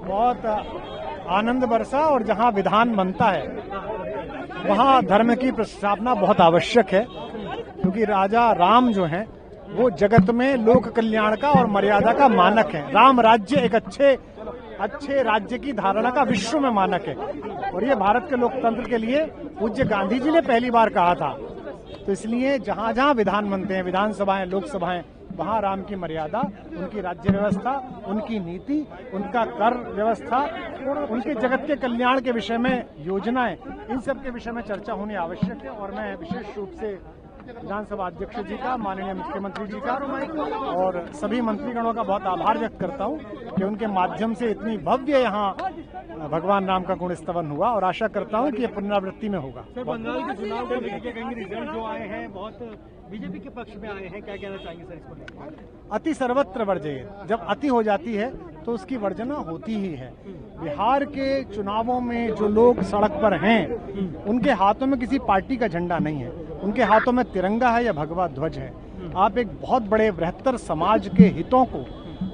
बहुत आनंद बरसा और जहां विधान बनता है वहां धर्म की प्रतिष्ठापना बहुत आवश्यक है, क्योंकि राजा राम जो हैं वो जगत में लोक कल्याण का और मर्यादा का मानक है। राम राज्य एक अच्छे राज्य की धारणा का विश्व में मानक है, और ये भारत के लोकतंत्र के लिए पूज्य गांधी जी ने पहली बार कहा था। तो इसलिए जहां जहां विधान बनते हैं, विधानसभाएं, लोकसभाएं, वहां राम की मर्यादा, उनकी राज्य व्यवस्था, उनकी नीति, उनका कर व्यवस्था, उनके जगत के कल्याण के विषय में योजनाएं, इन सब के विषय में चर्चा होनी आवश्यक है। और मैं विशेष रूप से विधानसभा अध्यक्ष जी का, माननीय मुख्यमंत्री जी का और सभी मंत्रीगणों का बहुत आभार व्यक्त करता हूं कि उनके माध्यम से इतनी भव्य यहाँ भगवान राम का गुण स्तवन हुआ, और आशा करता हूं कि ये पुनरावृत्ति में होगा। सर, बंगाल के चुनाव को लेकर कहीं रिजल्ट जो आए हैं बहुत बीजेपी के पक्ष में आए हैं, क्या कहना चाहेंगे सर इसको लेकर? अति सर्वत्र वर्जयेत, जब अति हो जाती है तो उसकी वर्जना होती ही है। बिहार के चुनावों में जो लोग सड़क पर हैं उनके हाथों में किसी पार्टी का झंडा नहीं है, उनके हाथों में तिरंगा है या भगवा ध्वज है। आप एक बहुत बड़े बृहत्तर समाज के हितों को,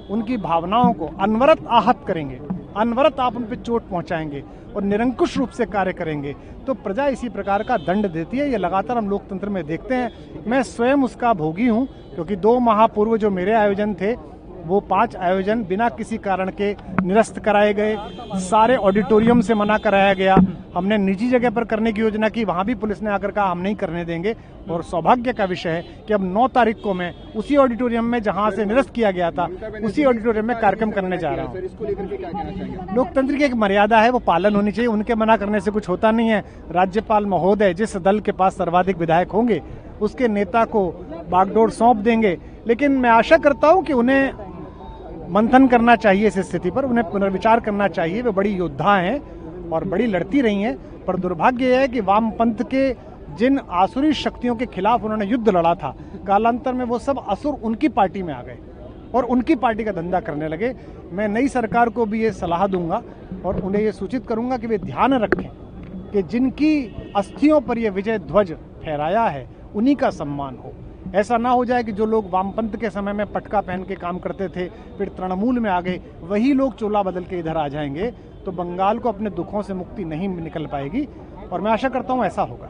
उनकी भावनाओं को अनवरत आहत करेंगे, अनवरत आप उन पर चोट पहुंचाएंगे और निरंकुश रूप से कार्य करेंगे तो प्रजा इसी प्रकार का दंड देती है। ये लगातार हम लोकतंत्र में देखते हैं। मैं स्वयं उसका भोगी हूं, क्योंकि 2 माह पूर्व जो मेरे आयोजन थे वो 5 आयोजन बिना किसी कारण के निरस्त कराए गए, सारे ऑडिटोरियम से मना कराया गया। हमने निजी जगह पर करने की योजना की, वहां भी पुलिस ने आकर कहा हम नहीं करने देंगे। और सौभाग्य का विषय है कि अब 9 तारीख को मैं उसी ऑडिटोरियम में जहां से निरस्त किया गया था उसी ऑडिटोरियम में कार्यक्रम करने जा रहा हूं। लोकतंत्र की एक मर्यादा है, वो पालन होनी चाहिए। उनके मना करने से कुछ होता नहीं है। राज्यपाल महोदय जिस दल के पास सर्वाधिक विधायक होंगे उसके नेता को बागडोर सौंप देंगे, लेकिन मैं आशा करता हूं कि उन्हें मंथन करना चाहिए इस स्थिति पर, उन्हें पुनर्विचार करना चाहिए। वे बड़ी योद्धा हैं और बड़ी लड़ती रही हैं, पर दुर्भाग्य यह है कि वामपंथ के जिन आसुरी शक्तियों के खिलाफ उन्होंने युद्ध लड़ा था, कालांतर में वो सब असुर उनकी पार्टी में आ गए और उनकी पार्टी का धंधा करने लगे। मैं नई सरकार को भी ये सलाह दूंगा और उन्हें ये सूचित करूंगा कि वे ध्यान रखें कि जिनकी अस्थियों पर यह विजय ध्वज फहराया है उन्हीं का सम्मान हो। ऐसा ना हो जाए कि जो लोग वामपंथ के समय में पटका पहन के काम करते थे फिर तृणमूल में आ गए, वही लोग चोला बदल के इधर आ जाएंगे तो बंगाल को अपने दुखों से मुक्ति नहीं निकल पाएगी, और मैं आशा करता हूं ऐसा होगा।